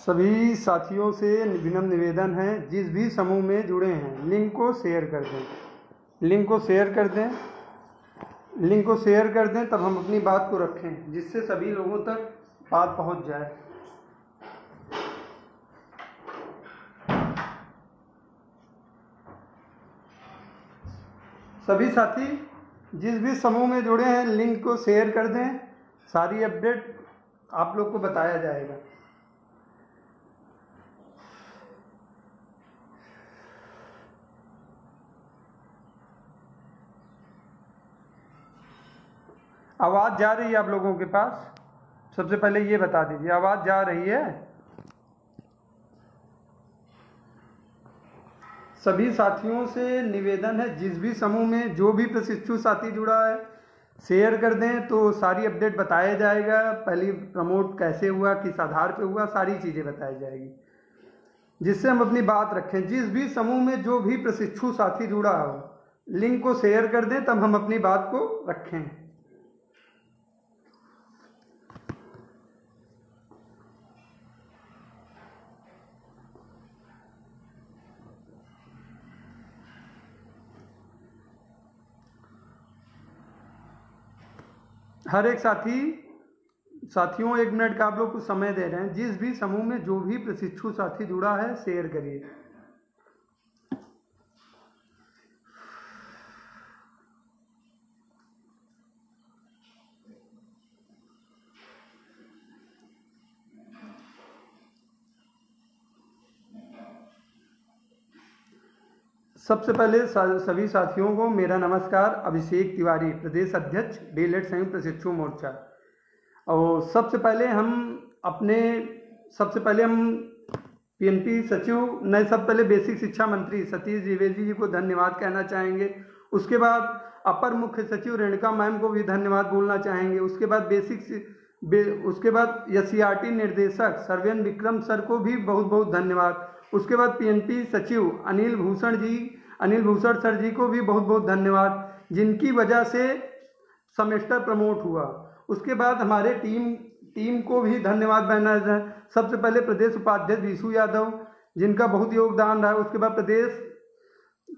सभी साथियों से विनम्र निवेदन है, जिस भी समूह में जुड़े हैं लिंक को शेयर कर दें। लिंक को शेयर कर दें, लिंक को शेयर कर दें, तब हम अपनी बात को रखें जिससे सभी लोगों तक बात पहुंच जाए। सभी साथी जिस भी समूह में जुड़े हैं लिंक को शेयर कर दें, सारी अपडेट आप लोग को बताया जाएगा। आवाज़ जा रही है आप लोगों के पास? सबसे पहले ये बता दीजिए, आवाज़ जा रही है? सभी साथियों से निवेदन है, जिस भी समूह में जो भी प्रशिक्षु साथी जुड़ा है शेयर कर दें, तो सारी अपडेट बताया जाएगा। पहले प्रमोट कैसे हुआ, किस आधार पे हुआ, सारी चीज़ें बताई जाएगी, जिससे हम अपनी बात रखें। जिस भी समूह में जो भी प्रशिक्षु साथी जुड़ा हो लिंक को शेयर कर दें, तब हम अपनी बात को रखें। हर एक साथियों 1 मिनट का आप लोग को समय दे रहे हैं। जिस भी समूह में जो भी प्रशिक्षु साथी जुड़ा है शेयर करिए। सबसे पहले सभी साथियों को मेरा नमस्कार। अभिषेक तिवारी, प्रदेश अध्यक्ष डीएलएड संयुक्त प्रशिक्षु मोर्चा। और सबसे पहले हम पीएनपी सचिव नहीं, सब पहले बेसिक शिक्षा मंत्री सतीश द्विवेदी जी को धन्यवाद कहना चाहेंगे। उसके बाद अपर मुख्य सचिव रेणुका मैम को भी धन्यवाद बोलना चाहेंगे। उसके बाद एससीईआरटी निर्देशक सर्वेन विक्रम सर को भी बहुत बहुत धन्यवाद। उसके बाद पीएनपी सचिव अनिल भूषण सर जी को भी बहुत बहुत धन्यवाद, जिनकी वजह से सेमेस्टर प्रमोट हुआ। उसके बाद हमारे टीम को भी धन्यवाद देना है। सबसे पहले प्रदेश उपाध्यक्ष विशु यादव, जिनका बहुत योगदान रहा है। उसके बाद प्रदेश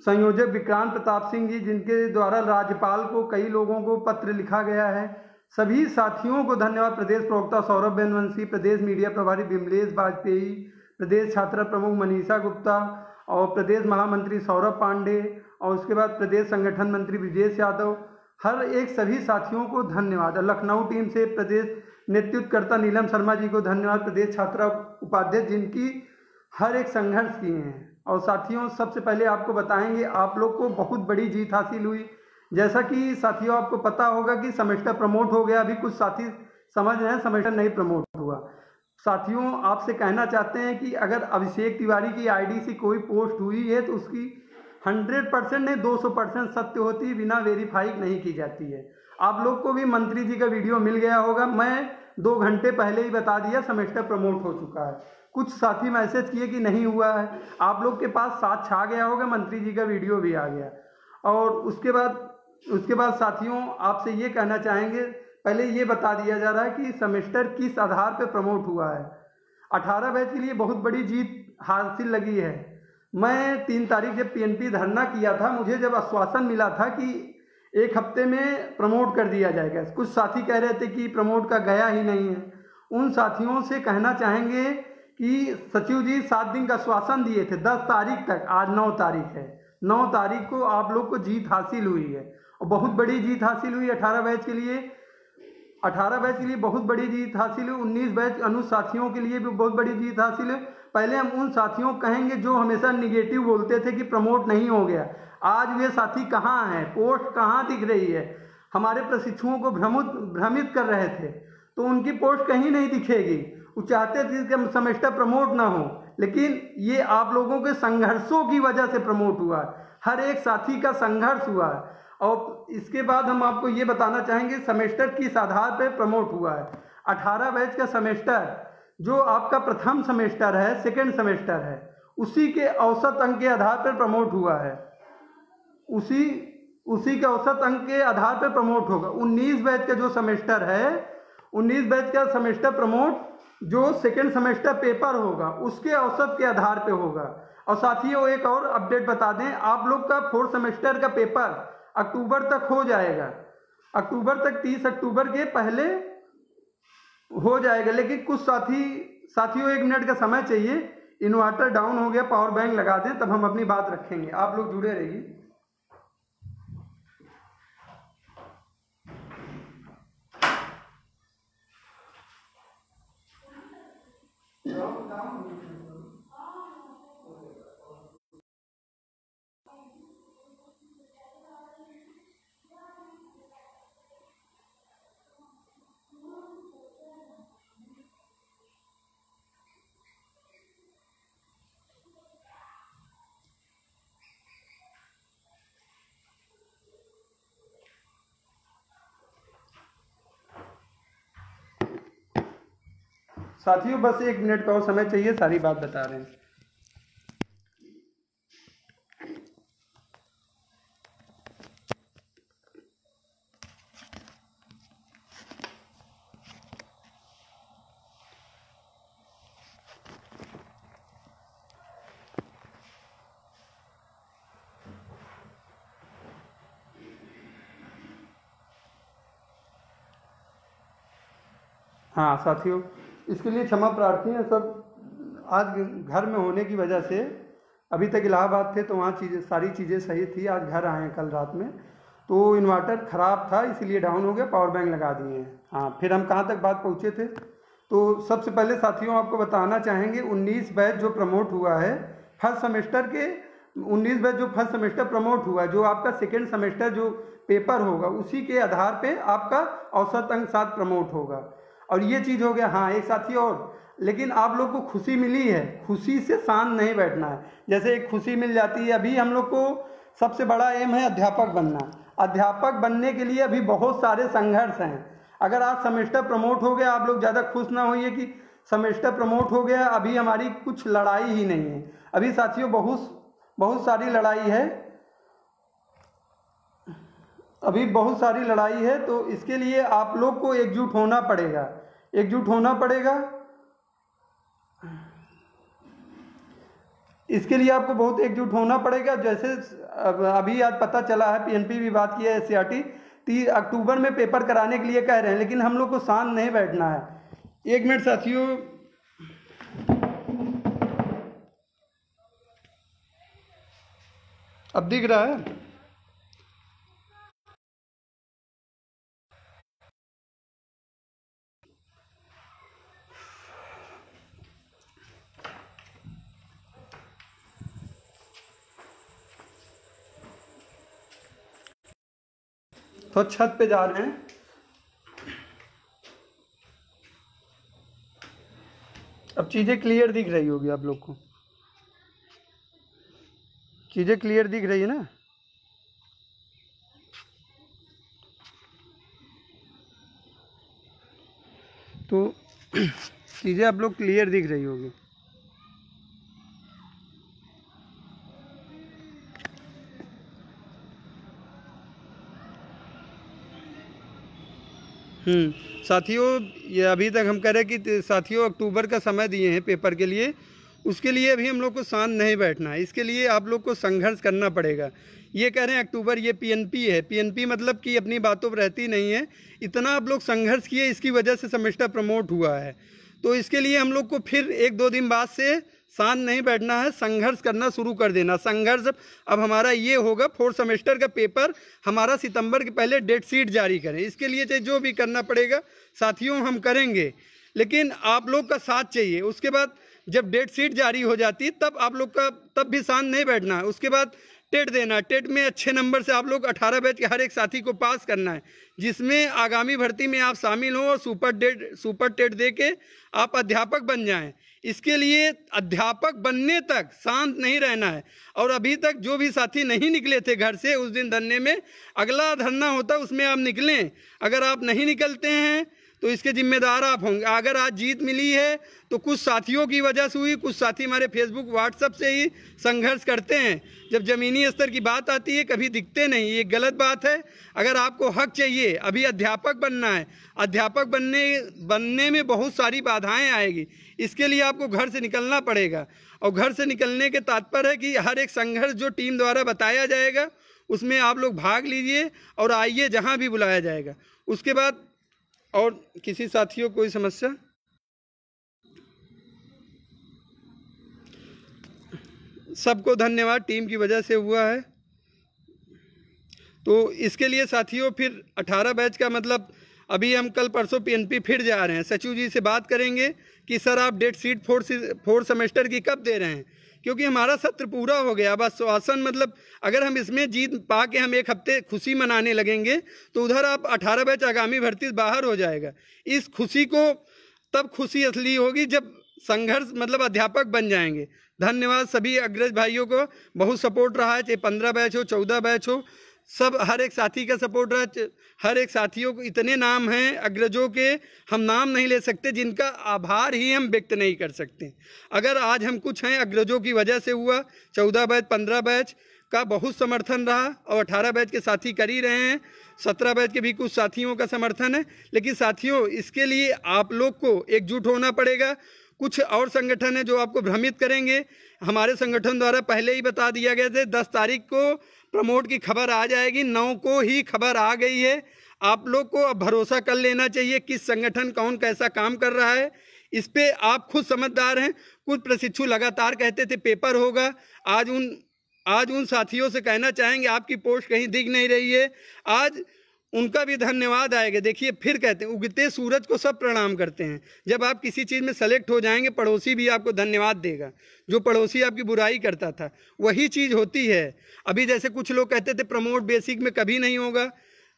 संयोजक विक्रांत प्रताप सिंह जी, जिनके द्वारा राज्यपाल को कई लोगों को पत्र लिखा गया है। सभी साथियों को धन्यवाद। प्रदेश प्रवक्ता सौरभ बेनवंशी, प्रदेश मीडिया प्रभारी विमलेश वाजपेयी, प्रदेश छात्रा प्रमुख मनीषा गुप्ता और प्रदेश महामंत्री सौरभ पांडे, और उसके बाद प्रदेश संगठन मंत्री ब्रिजेश यादव। हर एक सभी साथियों को धन्यवाद। लखनऊ टीम से प्रदेश नेतृत्वकर्ता नीलम शर्मा जी को धन्यवाद, प्रदेश छात्रा उपाध्यक्ष, जिनकी हर एक संघर्ष किए हैं। और साथियों सबसे पहले आपको बताएंगे, आप लोग को बहुत बड़ी जीत हासिल हुई। जैसा कि साथियों आपको पता होगा कि सेमेस्टर प्रमोट हो गया। अभी कुछ साथी समझ रहे हैं सेमेस्टर नहीं प्रमोट हुआ। साथियों आपसे कहना चाहते हैं कि अगर अभिषेक तिवारी की आईडी से कोई पोस्ट हुई है तो उसकी 100% नहीं 200% सत्य होती है, बिना वेरीफाई नहीं की जाती है। आप लोग को भी मंत्री जी का वीडियो मिल गया होगा। मैं 2 घंटे पहले ही बता दिया सेमेस्टर प्रमोट हो चुका है। कुछ साथी मैसेज किए कि नहीं हुआ है, आप लोग के पास साथ छा गया होगा, मंत्री जी का वीडियो भी आ गया। और उसके बाद साथियों आपसे ये कहना चाहेंगे, पहले ये बता दिया जा रहा है कि सेमेस्टर किस आधार पर प्रमोट हुआ है। 18 बैच के लिए बहुत बड़ी जीत हासिल लगी है। मैं 3 तारीख जब पीएनपी धरना किया था, मुझे जब आश्वासन मिला था कि 1 हफ्ते में प्रमोट कर दिया जाएगा, कुछ साथी कह रहे थे कि प्रमोट का गया ही नहीं है। उन साथियों से कहना चाहेंगे कि सचिव जी 7 दिन का आश्वासन दिए थे, 10 तारीख तक, आज 9 तारीख है, 9 तारीख को आप लोग को जीत हासिल हुई है और बहुत बड़ी जीत हासिल हुई। 18 बैच के लिए बहुत बड़ी जीत हासिल हुई। 19 बैच साथियों के लिए भी बहुत बड़ी जीत हासिल है। पहले हम उन साथियों को कहेंगे जो हमेशा निगेटिव बोलते थे कि प्रमोट नहीं हो गया। आज वे साथी कहाँ हैं, पोस्ट कहाँ दिख रही है? हमारे प्रशिक्षुओं को भ्रमित कर रहे थे, तो उनकी पोस्ट कहीं नहीं दिखेगी। वो चाहते थे कि सेमेस्टर प्रमोट ना हो, लेकिन ये आप लोगों के संघर्षों की वजह से प्रमोट हुआ। हर एक साथी का संघर्ष हुआ। और इसके बाद हम आपको ये बताना चाहेंगे सेमेस्टर किस आधार पर प्रमोट हुआ है। 18 बैच का सेमेस्टर जो आपका प्रथम सेमेस्टर है, सेकंड सेमेस्टर है, उसी के औसत अंक के आधार पर प्रमोट हुआ है। उसी के औसत अंक के आधार पर प्रमोट होगा। 19 बैच का जो सेमेस्टर है, 19 बैच का सेमेस्टर प्रमोट जो सेकेंड सेमेस्टर पेपर होगा उसके औसत के आधार पे होगा। और साथियों एक और अपडेट बता दें, आप लोग का फोर्थ सेमेस्टर का पेपर अक्टूबर तक हो जाएगा, अक्टूबर तक 30 अक्टूबर के पहले हो जाएगा। लेकिन कुछ साथियों 1 मिनट का समय चाहिए, इन्वर्टर डाउन हो गया, पावर बैंक लगा दें तब हम अपनी बात रखेंगे। आप लोग जुड़े रहिए। साथियों बस 1 मिनट का और समय चाहिए, सारी बात बता रहे हैं। हाँ साथियों, इसके लिए क्षमा प्रार्थी हैं सब। आज घर में होने की वजह से, अभी तक इलाहाबाद थे तो वहाँ सारी चीज़ें सही थी, आज घर आए हैं कल रात में, तो इन्वर्टर ख़राब था इसलिए डाउन हो गया, पावर बैंक लगा दिए हैं। हाँ, फिर हम कहाँ तक बात पहुँचे थे? तो सबसे पहले साथियों आपको बताना चाहेंगे 19 बैच जो प्रमोट हुआ है फर्स्ट सेमेस्टर के, 19 बैच जो फर्स्ट सेमेस्टर प्रमोट हुआ है, जो आपका सेकेंड सेमेस्टर जो पेपर होगा उसी के आधार पे आपका औसत अंक 7 प्रमोट होगा। और ये चीज़ हो गया। हाँ एक साथी और, लेकिन आप लोग को खुशी मिली है, खुशी से शांत नहीं बैठना है। जैसे एक खुशी मिल जाती है, अभी हम लोग को सबसे बड़ा एम है अध्यापक बनना। अध्यापक बनने के लिए अभी बहुत सारे संघर्ष हैं। अगर आज सेमेस्टर प्रमोट हो गया, आप लोग ज़्यादा खुश ना होइए कि सेमेस्टर प्रमोट हो गया, अभी हमारी कुछ लड़ाई ही नहीं है। अभी साथियों बहुत सारी लड़ाई है, अभी बहुत सारी लड़ाई है। तो इसके लिए आप लोग को एकजुट होना पड़ेगा, एकजुट होना पड़ेगा। इसके लिए आपको बहुत एकजुट होना पड़ेगा। जैसे अभी आज पता चला है, पीएनपी भी बात किया है, एससीईआरटी 30 अक्टूबर में पेपर कराने के लिए कह रहे हैं, लेकिन हम लोग को शांत नहीं बैठना है। 1 मिनट साथियों, अब दिख रहा है? तो छत पे जा रहे हैं। अब चीज़ें क्लियर दिख रही होगी आप लोग को, चीज़ें क्लियर दिख रही है ना? तो चीज़ें आप लोग क्लियर दिख रही होगी। साथियों ये अभी तक हम कह रहे हैं कि साथियों अक्टूबर का समय दिए हैं पेपर के लिए, उसके लिए अभी हम लोग को शांत नहीं बैठना है। इसके लिए आप लोग को संघर्ष करना पड़ेगा। ये कह रहे हैं अक्टूबर, ये पीएनपी है। पीएनपी मतलब कि अपनी बातों पर रहती नहीं है। इतना आप लोग संघर्ष किए, इसकी वजह से सेमेस्टर प्रमोट हुआ है। तो इसके लिए हम लोग को फिर 1-2 दिन बाद से शांत नहीं बैठना है, संघर्ष करना शुरू कर देना। संघर्ष अब हमारा ये होगा, 4th सेमेस्टर का पेपर हमारा सितंबर के पहले डेट शीट जारी करें। इसके लिए चाहे जो भी करना पड़ेगा साथियों हम करेंगे, लेकिन आप लोग का साथ चाहिए। उसके बाद जब डेट शीट जारी हो जाती है तब आप लोग का, तब भी शांत नहीं बैठना है। उसके बाद टेट देना, टेट में अच्छे नंबर से आप लोग 18 बैच के हर एक साथी को पास करना है, जिसमें आगामी भर्ती में आप शामिल हों और सुपर टेट दे के आप अध्यापक बन जाएं। इसके लिए अध्यापक बनने तक शांत नहीं रहना है। और अभी तक जो भी साथी नहीं निकले थे घर से उस दिन धरने में, अगला धरना होता है उसमें आप निकलें। अगर आप नहीं निकलते हैं तो इसके जिम्मेदार आप होंगे। अगर आज जीत मिली है तो कुछ साथियों की वजह से हुई, कुछ साथी हमारे फेसबुक व्हाट्सएप से ही संघर्ष करते हैं। जब ज़मीनी स्तर की बात आती है कभी दिखते नहीं, ये गलत बात है। अगर आपको हक चाहिए, अभी अध्यापक बनना है, अध्यापक बनने में बहुत सारी बाधाएं आएगी, इसके लिए आपको घर से निकलना पड़ेगा। और घर से निकलने के तात्पर्य है कि हर एक संघर्ष जो टीम द्वारा बताया जाएगा उसमें आप लोग भाग लीजिए और आइए जहां भी बुलाया जाएगा। उसके बाद और किसी साथियों कोई समस्या? सबको धन्यवाद, टीम की वजह से हुआ है। तो इसके लिए साथियों फिर 18 बैच का मतलब अभी हम कल परसों पीएनपी फिर जा रहे हैं। सचिव जी से बात करेंगे कि सर आप डेट शीट फोर्थ सेमेस्टर की कब दे रहे हैं, क्योंकि हमारा सत्र पूरा हो गया। बस श्वासन मतलब अगर हम इसमें जीत पा के हम एक हफ्ते खुशी मनाने लगेंगे तो उधर आप 18 बैच आगामी भर्ती बाहर हो जाएगा। इस खुशी को तब खुशी असली होगी जब संघर्ष मतलब अध्यापक बन जाएंगे। धन्यवाद सभी अग्रज भाइयों को, बहुत सपोर्ट रहा है, चाहे 15 बैच हो 14 बैच हो, सब हर एक साथी का सपोर्ट रहा। हर एक साथियों को इतने नाम हैं अग्रजों के, हम नाम नहीं ले सकते, जिनका आभार ही हम व्यक्त नहीं कर सकते। अगर आज हम कुछ हैं अग्रजों की वजह से हुआ। 14 बैच 15 बैच का बहुत समर्थन रहा और 18 बैच के साथी कर ही रहे हैं। 17 बैच के भी कुछ साथियों का समर्थन है। लेकिन साथियों इसके लिए आप लोग को एकजुट होना पड़ेगा। कुछ और संगठन है जो आपको भ्रमित करेंगे। हमारे संगठन द्वारा पहले ही बता दिया गया था 10 तारीख को प्रमोट की खबर आ जाएगी, 9 को ही खबर आ गई है। आप लोग को अब भरोसा कर लेना चाहिए किस संगठन कौन कैसा काम कर रहा है, इस पे आप खुद समझदार हैं। कुछ प्रशिक्षु लगातार कहते थे पेपर होगा, आज उन साथियों से कहना चाहेंगे आपकी पोस्ट कहीं दिख नहीं रही है, आज उनका भी धन्यवाद आएगा। देखिए फिर कहते हैं उगते सूरज को सब प्रणाम करते हैं। जब आप किसी चीज़ में सेलेक्ट हो जाएंगे पड़ोसी भी आपको धन्यवाद देगा। जो पड़ोसी आपकी बुराई करता था वही चीज़ होती है। अभी जैसे कुछ लोग कहते थे प्रमोट बेसिक में कभी नहीं होगा,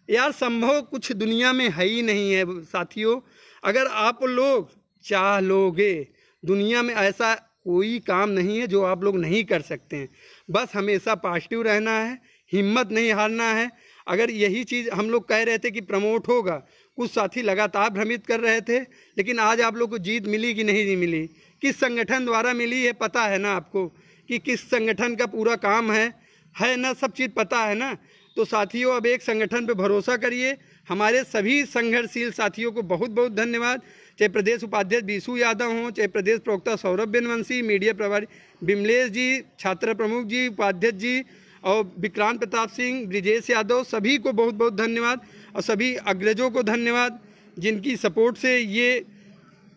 यार संभव कुछ दुनिया में है ही नहीं है साथियों। अगर आप लोग चाह लोगे, दुनिया में ऐसा कोई काम नहीं है जो आप लोग नहीं कर सकते हैं। बस हमेशा पॉजिटिव रहना है, हिम्मत नहीं हारना है। अगर यही चीज़ हम लोग कह रहे थे कि प्रमोट होगा, कुछ साथी लगातार भ्रमित कर रहे थे, लेकिन आज आप लोग को जीत मिली कि नहीं मिली, किस संगठन द्वारा मिली है पता है ना आपको, कि किस संगठन का पूरा काम है ना, सब चीज़ पता है ना। तो साथियों अब एक संगठन पे भरोसा करिए। हमारे सभी संघर्षशील साथियों को बहुत बहुत धन्यवाद, चाहे प्रदेश उपाध्यक्ष बीसू यादव हों, चाहे प्रदेश प्रवक्ता सौरभ बेनवंशी, मीडिया प्रभारी बिमलेश जी, छात्र प्रमुख जी, उपाध्यक्ष जी और विक्रांत प्रताप सिंह, ब्रिजेश यादव, सभी को बहुत बहुत धन्यवाद। और सभी अग्रजों को धन्यवाद जिनकी सपोर्ट से ये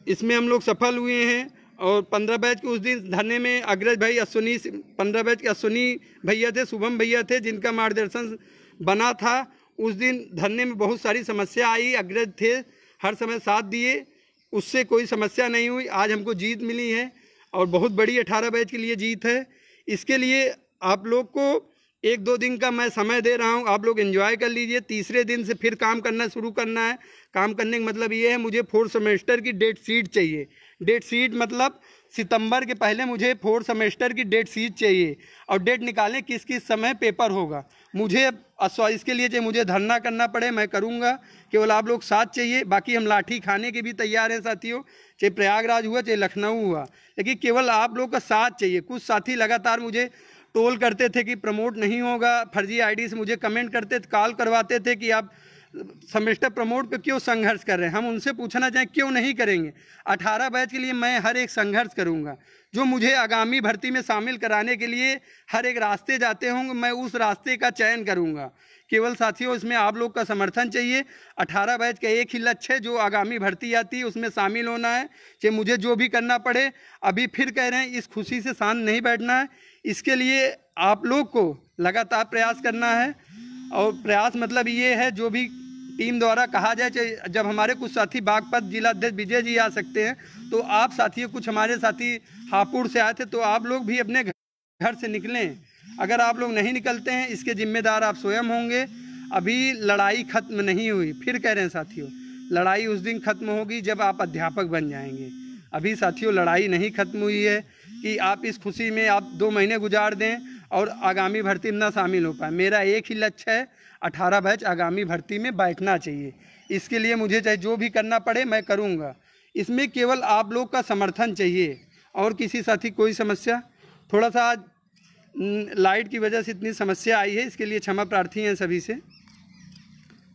इसमें हम लोग सफल हुए हैं। और 15 बैच के उस दिन धरने में अग्रज भाई अश्विनी, 15 बैच के अश्विनी भैया थे, शुभम भैया थे, जिनका मार्गदर्शन बना था। उस दिन धरने में बहुत सारी समस्या आई, अग्रज थे हर समय साथ दिए, उससे कोई समस्या नहीं हुई। आज हमको जीत मिली है और बहुत बड़ी 18 बैच के लिए जीत है। इसके लिए आप लोग को 1-2 दिन का मैं समय दे रहा हूं, आप लोग एंजॉय कर लीजिए। तीसरे दिन से फिर काम करना शुरू करना है। काम करने का मतलब ये है मुझे 4th सेमेस्टर की डेट शीट चाहिए। डेट शीट मतलब सितंबर के पहले मुझे 4th सेमेस्टर की डेट शीट चाहिए और डेट निकालें किस किस समय पेपर होगा। मुझे इसके लिए चाहे मुझे धरना करना पड़े मैं करूँगा, केवल आप लोग साथ चाहिए। बाकी हम लाठी खाने के भी तैयार हैं साथियों, चाहे प्रयागराज हुआ चाहे लखनऊ हुआ, लेकिन केवल आप लोग का साथ चाहिए। कुछ साथी लगातार मुझे टोल करते थे कि प्रमोट नहीं होगा, फर्जी आईडी से मुझे कमेंट करते थे, कॉल करवाते थे कि आप सेमेस्टर प्रमोट पे क्यों संघर्ष कर रहे हैं। हम उनसे पूछना चाहें क्यों नहीं करेंगे। 18 बैच के लिए मैं हर एक संघर्ष करूंगा। जो मुझे आगामी भर्ती में शामिल कराने के लिए हर एक रास्ते जाते होंगे, मैं उस रास्ते का चयन करूंगा। केवल साथियों इसमें आप लोग का समर्थन चाहिए। 18 बैच का एक ही लक्ष्य है, जो आगामी भर्ती आती है उसमें शामिल होना है, चाहे मुझे जो भी करना पड़े। अभी फिर कह रहे हैं इस खुशी से शांत नहीं बैठना है। इसके लिए आप लोग को लगातार प्रयास करना है। और प्रयास मतलब ये है जो भी टीम द्वारा कहा जाए, चाहे जब हमारे कुछ साथी बागपत जिलाध्यक्ष विजय जी आ सकते हैं, तो आप साथियों कुछ हमारे साथी हापुड़ से आए थे, तो आप लोग भी अपने घर से निकलें। अगर आप लोग नहीं निकलते हैं इसके जिम्मेदार आप स्वयं होंगे। अभी लड़ाई खत्म नहीं हुई, फिर कह रहे हैं साथियों लड़ाई उस दिन खत्म होगी जब आप अध्यापक बन जाएंगे। अभी साथियों लड़ाई नहीं खत्म हुई है कि आप इस खुशी में आप 2 महीने गुजार दें और आगामी भर्ती में ना शामिल हो पाए। मेरा एक ही लक्ष्य है, 18 बैच आगामी भर्ती में बैठना चाहिए। इसके लिए मुझे चाहे जो भी करना पड़े मैं करूँगा। इसमें केवल आप लोग का समर्थन चाहिए और किसी साथी कोई समस्या। थोड़ा सा आज लाइट की वजह से इतनी समस्या आई है, इसके लिए क्षमा प्रार्थी हैं सभी से।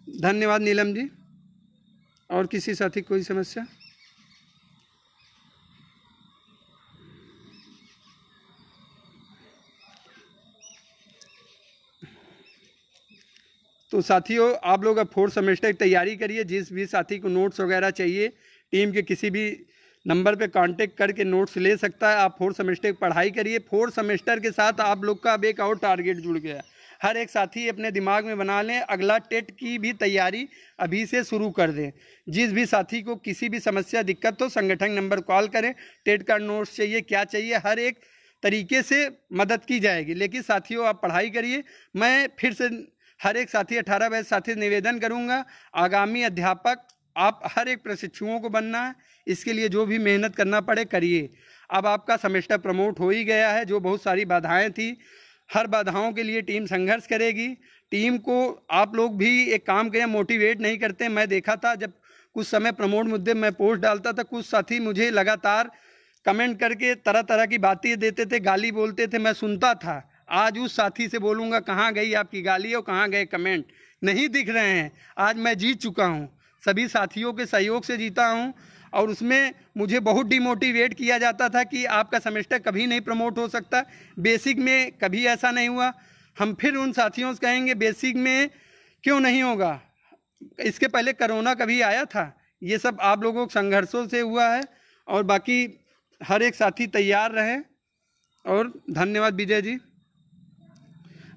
धन्यवाद नीलम जी। और किसी साथी कोई समस्या? तो साथियों आप लोग अब 4th सेमेस्टर की तैयारी करिए। जिस भी साथी को नोट्स वगैरह चाहिए टीम के किसी भी नंबर पे कांटेक्ट करके नोट्स ले सकता है। आप 4th सेमेस्टर की पढ़ाई करिए। 4th सेमेस्टर के साथ आप लोग का अब एक और टारगेट जुड़ गया। हर एक साथी अपने दिमाग में बना लें, अगला टेट की भी तैयारी अभी से शुरू कर दें। जिस भी साथी को किसी भी समस्या दिक्कत हो संगठन नंबर कॉल करें। टेट का नोट्स चाहिए, क्या चाहिए, हर एक तरीके से मदद की जाएगी। लेकिन साथियों आप पढ़ाई करिए। मैं फिर से हर एक साथी 18 बैच साथी निवेदन करूंगा, आगामी अध्यापक आप हर एक प्रशिक्षुओं को बनना है। इसके लिए जो भी मेहनत करना पड़े करिए। अब आपका सेमेस्टर प्रमोट हो ही गया है। जो बहुत सारी बाधाएं थी, हर बाधाओं के लिए टीम संघर्ष करेगी। टीम को आप लोग भी एक काम करें, मोटिवेट नहीं करते। मैं देखा था जब कुछ समय प्रमोट मुद्दे में पोस्ट डालता था, कुछ साथी मुझे लगातार कमेंट करके तरह तरह की बातें देते थे, गाली बोलते थे, मैं सुनता था। आज उस साथी से बोलूँगा कहाँ गई आपकी गाली और कहाँ गए कमेंट, नहीं दिख रहे हैं। आज मैं जीत चुका हूँ, सभी साथियों के सहयोग से जीता हूँ। और उसमें मुझे बहुत डिमोटिवेट किया जाता था कि आपका सेमेस्टर कभी नहीं प्रमोट हो सकता। बेसिक में कभी ऐसा नहीं हुआ। हम फिर उन साथियों से कहेंगे बेसिक में क्यों नहीं होगा। इसके पहले कोरोना कभी आया था? ये सब आप लोगों के संघर्षों से हुआ है। और बाकी हर एक साथी तैयार रहें। और धन्यवाद विजय जी।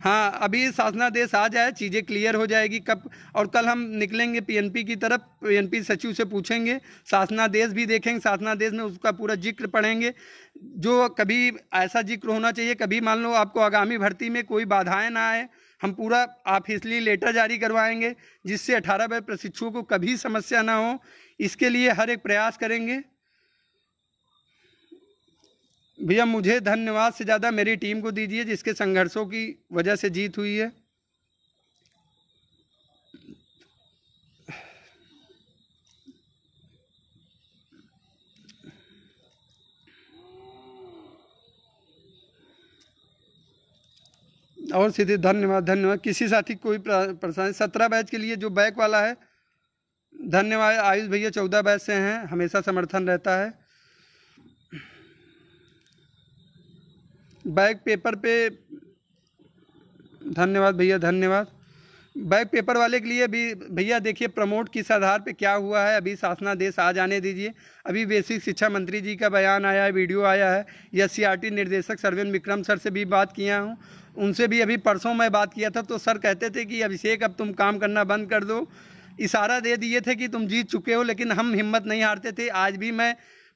हाँ, अभी शासनादेश आ जाए चीज़ें क्लियर हो जाएगी कब। और कल हम निकलेंगे पीएनपी की तरफ, पीएनपी सचिव से पूछेंगे, शासनादेश भी देखेंगे। शासनादेश में उसका पूरा जिक्र पढ़ेंगे। जो कभी ऐसा जिक्र होना चाहिए, कभी मान लो आपको आगामी भर्ती में कोई बाधाएं ना आए, हम पूरा ऑफिशियली लेटर जारी करवाएंगे जिससे 18 बैच प्रशिक्षुओं को कभी समस्या ना हो। इसके लिए हर एक प्रयास करेंगे। भैया मुझे धन्यवाद से ज़्यादा मेरी टीम को दीजिए जिसके संघर्षों की वजह से जीत हुई है। और सीधे धन्यवाद। किसी साथी कोई परेशानी? 17 बैच के लिए जो बैक वाला है, धन्यवाद। आयुष भैया 14 बैच से हैं, हमेशा समर्थन रहता है। बैक पेपर पे धन्यवाद भैया, धन्यवाद। बैक पेपर वाले के लिए भी भैया देखिए प्रमोट किस आधार पे क्या हुआ है, अभी शासनादेश आ जाने दीजिए। अभी बेसिक शिक्षा मंत्री जी का बयान आया है, वीडियो आया है। एससीईआरटी निर्देशक सरवेन विक्रम सर से भी बात किया हूँ, उनसे भी अभी परसों मैं बात किया था। तो सर कहते थे कि अभिषेक अब तुम काम करना बंद कर दो। इशारा दे दिए थे कि तुम जीत चुके हो, लेकिन हम हिम्मत नहीं हारते थे। आज भी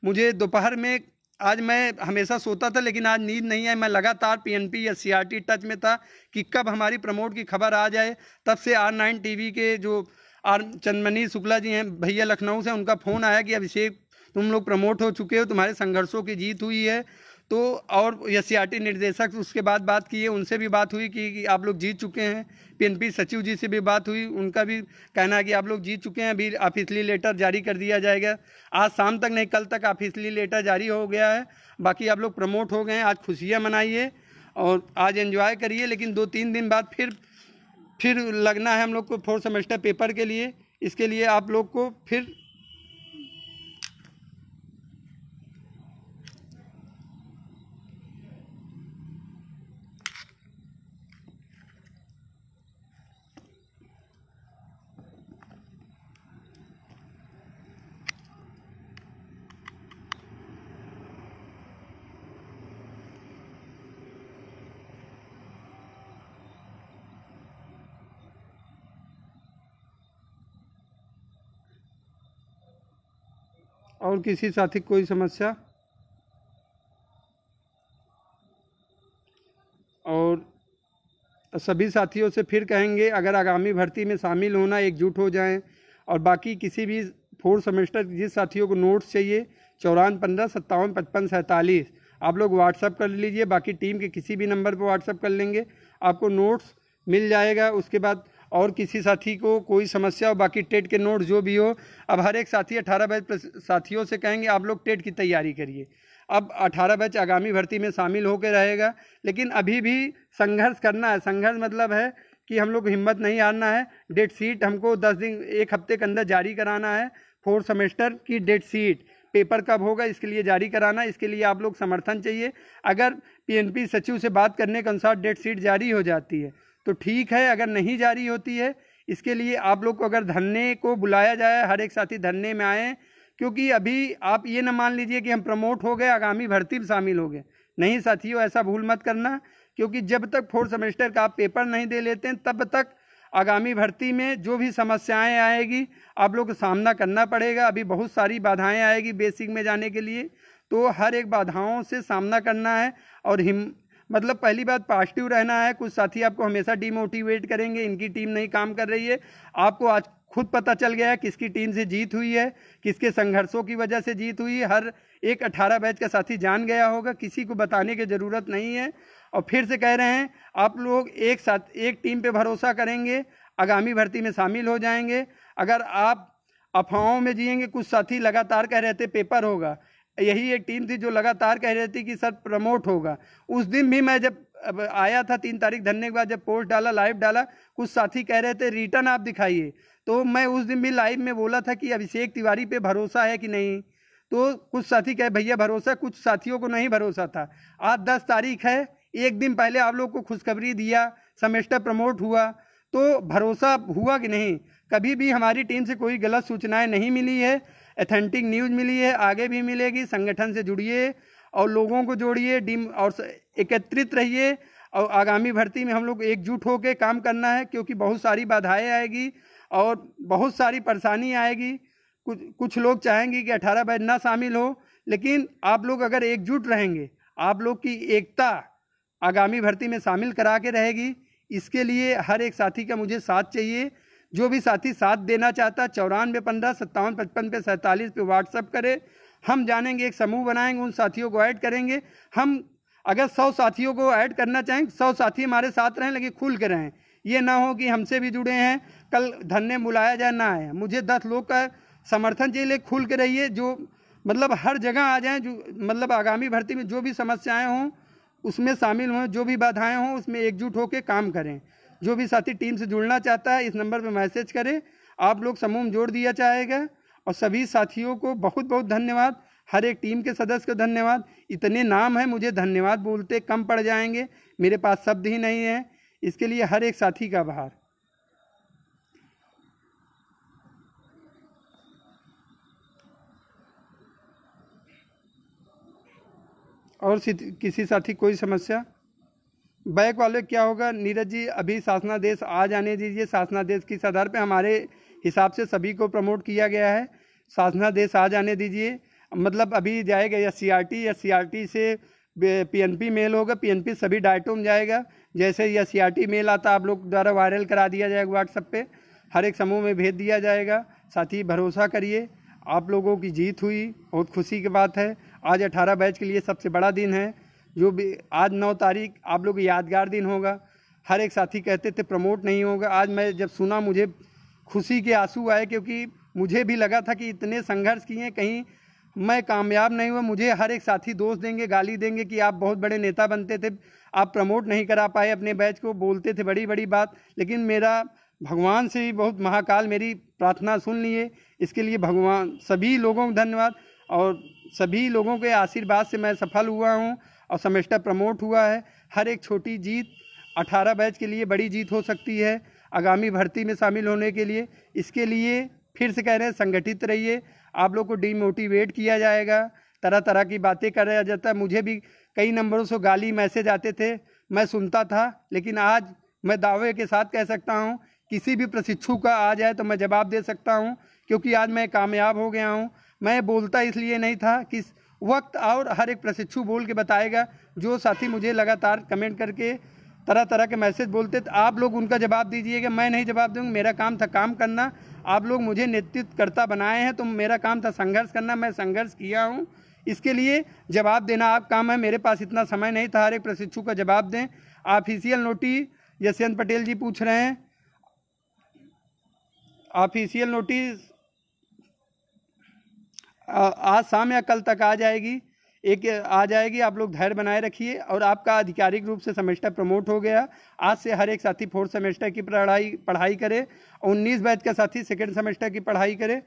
मुझे दोपहर में, आज मैं हमेशा सोता था लेकिन आज नींद नहीं है। मैं लगातार पीएनपी या सीआरटी टच में था कि कब हमारी प्रमोट की खबर आ जाए। तब से R9 टीवी के जो चंदमणि शुक्ला जी हैं भैया लखनऊ से, उनका फ़ोन आया कि अभिषेक तुम लोग प्रमोट हो चुके हो, तुम्हारे संघर्षों की जीत हुई है। तो और एससीईआरटी निर्देशक उसके बाद बात की है, उनसे भी बात हुई कि आप लोग जीत चुके हैं। पीएनपी सचिव जी से भी बात हुई, उनका भी कहना है कि आप लोग जीत चुके हैं। अभी ऑफिशियली लेटर जारी कर दिया जाएगा, आज शाम तक नहीं कल तक ऑफिशियली लेटर जारी हो गया है। बाकी आप लोग प्रमोट हो गए हैं, आज खुशियाँ मनाइए और आज एंजॉय करिए। लेकिन 2-3 दिन बाद फिर लगना है हम लोग को 4th सेमेस्टर पेपर के लिए। इसके लिए आप लोग को फिर और किसी साथी कोई समस्या? और सभी साथियों से फिर कहेंगे अगर आगामी भर्ती में शामिल होना, एकजुट हो जाएं। और बाकी किसी भी 4th सेमेस्टर जिस साथियों को नोट्स चाहिए 94 15 57 55 47 आप लोग व्हाट्सअप कर लीजिए। बाकी टीम के किसी भी नंबर पर व्हाट्सअप कर लेंगे, आपको नोट्स मिल जाएगा। उसके बाद और किसी साथी को कोई समस्या हो, बाकी टेट के नोट जो भी हो, अब हर एक साथी 18 बैच साथियों से कहेंगे आप लोग टेट की तैयारी करिए। अब 18 बैच आगामी भर्ती में शामिल होकर रहेगा, लेकिन अभी भी संघर्ष करना है। संघर्ष मतलब है कि हम लोग को हिम्मत नहीं हारना है। डेट शीट हमको 10 दिन 1 हफ्ते के अंदर जारी कराना है। 4th सेमेस्टर की डेट शीट, पेपर कब होगा इसके लिए जारी कराना, इसके लिए आप लोग समर्थन चाहिए। अगर पीएनपी सचिव से बात करने के अनुसार डेट शीट जारी हो जाती है तो ठीक है, अगर नहीं जारी होती है इसके लिए आप लोग को अगर धरने को बुलाया जाए, हर एक साथी धरने में आए, क्योंकि अभी आप ये ना मान लीजिए कि हम प्रमोट हो गए आगामी भर्ती में शामिल हो गए। नहीं साथियों, ऐसा भूल मत करना, क्योंकि जब तक 4th सेमेस्टर का आप पेपर नहीं दे लेते हैं तब तक आगामी भर्ती में जो भी समस्याएं आएगी आप लोग को सामना करना पड़ेगा। अभी बहुत सारी बाधाएं आएगी बेसिक में जाने के लिए, तो हर एक बाधाओं से सामना करना है। और मतलब पहली बात पॉजिटिव रहना है। कुछ साथी आपको हमेशा डिमोटिवेट करेंगे, इनकी टीम नहीं काम कर रही है। आपको आज खुद पता चल गया है किसकी टीम से जीत हुई है, किसके संघर्षों की वजह से जीत हुई है। हर एक 18 बैच का साथी जान गया होगा, किसी को बताने की ज़रूरत नहीं है। और फिर से कह रहे हैं, आप लोग एक साथ एक टीम पे भरोसा करेंगे, आगामी भर्ती में शामिल हो जाएंगे। अगर आप अफवाहों में जिएंगे, कुछ साथी लगातार कह रहे थे पेपर होगा, यही एक टीम थी जो लगातार कह रही थी कि सर प्रमोट होगा। उस दिन भी मैं जब आया था 3 तारीख धरने के बाद, जब पोस्ट डाला, लाइव डाला, कुछ साथी कह रहे थे रिटर्न आप दिखाइए, तो मैं उस दिन भी लाइव में बोला था कि अभिषेक तिवारी पे भरोसा है कि नहीं। तो कुछ साथी कहे भैया भरोसा, कुछ साथियों को नहीं भरोसा था। आज 10 तारीख है, एक दिन पहले आप लोग को खुशखबरी दिया, सेमेस्टर प्रमोट हुआ, तो भरोसा हुआ कि नहीं। कभी भी हमारी टीम से कोई गलत सूचनाएं नहीं मिली है, ऑथेंटिक न्यूज़ मिली है, आगे भी मिलेगी। संगठन से जुड़िए और लोगों को जोड़िए, और एकत्रित रहिए, और आगामी भर्ती में हम लोग एकजुट होकर काम करना है, क्योंकि बहुत सारी बाधाएं आएगी और बहुत सारी परेशानी आएगी। कुछ लोग चाहेंगे कि 18 बैच ना शामिल हो, लेकिन आप लोग अगर एकजुट रहेंगे, आप लोग की एकता आगामी भर्ती में शामिल करा के रहेगी। इसके लिए हर एक साथी का मुझे साथ चाहिए। जो भी साथी साथ देना चाहता है 94 15 57 55 पे 47 पे व्हाट्सअप करे। हम जानेंगे, एक समूह बनाएंगे, उन साथियों को ऐड करेंगे। हम अगर 100 साथियों को ऐड करना चाहें, 100 साथी हमारे साथ रहें, लेकिन खुल के रहें। ये ना हो कि हमसे भी जुड़े हैं, कल धरने बुलाया जाए ना आए। मुझे 10 लोग का समर्थन चाहिए, लेकिन खुल के रहिए, जो मतलब हर जगह आ जाएं, जो मतलब आगामी भर्ती में जो भी समस्याएं हों उसमें शामिल हों, जो भी बाधाएं हों उसमें एकजुट होकर काम करें। जो भी साथी टीम से जुड़ना चाहता है इस नंबर पर मैसेज करें, आप लोग समूह में जोड़ दिया जाएगा। और सभी साथियों को बहुत बहुत धन्यवाद, हर एक टीम के सदस्य को धन्यवाद। इतने नाम हैं, मुझे धन्यवाद बोलते कम पड़ जाएंगे, मेरे पास शब्द ही नहीं है। इसके लिए हर एक साथी का आभार। और किसी साथी कोई समस्या? बैक वाले क्या होगा नीरज जी, अभी शासनादेश आ जाने दीजिए। शासनादेश किस आधार पे? हमारे हिसाब से सभी को प्रमोट किया गया है, शासनादेश आ जाने दीजिए। मतलब अभी जाएगा या सीआरटी, या सीआरटी से पीएनपी मेल होगा, पीएनपी सभी डायटों में जाएगा। जैसे या सीआरटी मेल आता आप लोग द्वारा वायरल करा दिया जाएगा व्हाट्सएप पे, हर एक समूह में भेज दिया जाएगा। साथी भरोसा करिए, आप लोगों की जीत हुई, बहुत खुशी की बात है। आज 18 बैच के लिए सबसे बड़ा दिन है। जो भी आज 9 तारीख आप लोग यादगार दिन होगा। हर एक साथी कहते थे प्रमोट नहीं होगा, आज मैं जब सुना मुझे खुशी के आंसू आए, क्योंकि मुझे भी लगा था कि इतने संघर्ष किए, कहीं मैं कामयाब नहीं हुआ। मुझे हर एक साथी दोष देंगे, गाली देंगे कि आप बहुत बड़े नेता बनते थे, आप प्रमोट नहीं करा पाए अपने बैच को, बोलते थे बड़ी बड़ी बात। लेकिन मेरा भगवान से भी बहुत महाकाल मेरी प्रार्थना सुन लिए। इसके लिए भगवान सभी लोगों को धन्यवाद, और सभी लोगों के आशीर्वाद से मैं सफल हुआ हूँ और सेमेस्टर प्रमोट हुआ है। हर एक छोटी जीत 18 बैच के लिए बड़ी जीत हो सकती है आगामी भर्ती में शामिल होने के लिए। इसके लिए फिर से कह रहे हैं, संगठित रहिए। आप लोग को डिमोटिवेट किया जाएगा, तरह तरह की बातें कराया जाता है। मुझे भी कई नंबरों से गाली मैसेज आते थे, मैं सुनता था, लेकिन आज मैं दावे के साथ कह सकता हूँ किसी भी प्रशिक्षु का आ जाए तो मैं जवाब दे सकता हूँ, क्योंकि आज मैं कामयाब हो गया हूँ। मैं बोलता इसलिए नहीं था कि वक्त और हर एक प्रशिक्षु बोल के बताएगा। जो साथी मुझे लगातार कमेंट करके तरह तरह के मैसेज बोलते थे, आप लोग उनका जवाब दीजिएगा, मैं नहीं जवाब दूंगा। मेरा काम था काम करना, आप लोग मुझे नेतृत्वकर्ता बनाए हैं तो मेरा काम था संघर्ष करना, मैं संघर्ष किया हूँ। इसके लिए जवाब देना आप काम है, मेरे पास इतना समय नहीं था हर एक प्रशिक्षु का जवाब दें। ऑफिशियल नोटिस यशवंत पटेल जी पूछ रहे हैं, ऑफिशियल नोटिस आज शाम या कल तक आ जाएगी, आ जाएगी। आप लोग धैर्य बनाए रखिए। और आपका आधिकारिक रूप से सेमेस्टर प्रमोट हो गया। आज से हर एक साथी 4th सेमेस्टर की पढ़ाई करे। 19 बैच का साथी 2nd सेमेस्टर की पढ़ाई करे।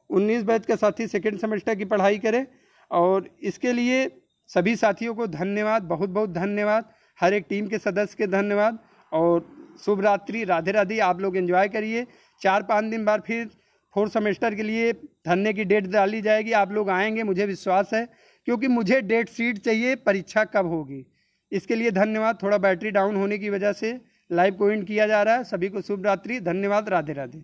19 बैच का साथी 2nd सेमेस्टर की पढ़ाई करे। और इसके लिए सभी साथियों को धन्यवाद, बहुत बहुत धन्यवाद। हर एक टीम के सदस्य के धन्यवाद। और शुभ रात्रि, राधे राधे। आप लोग एंजॉय करिए। 4-5 दिन बाद फिर 4th सेमेस्टर के लिए धरने की डेट डाली जाएगी। आप लोग आएंगे, मुझे विश्वास है, क्योंकि मुझे डेट शीट चाहिए परीक्षा कब होगी। इसके लिए धन्यवाद। थोड़ा बैटरी डाउन होने की वजह से लाइव को एंड किया जा रहा है। सभी को शुभ रात्रि, धन्यवाद, राधे राधे।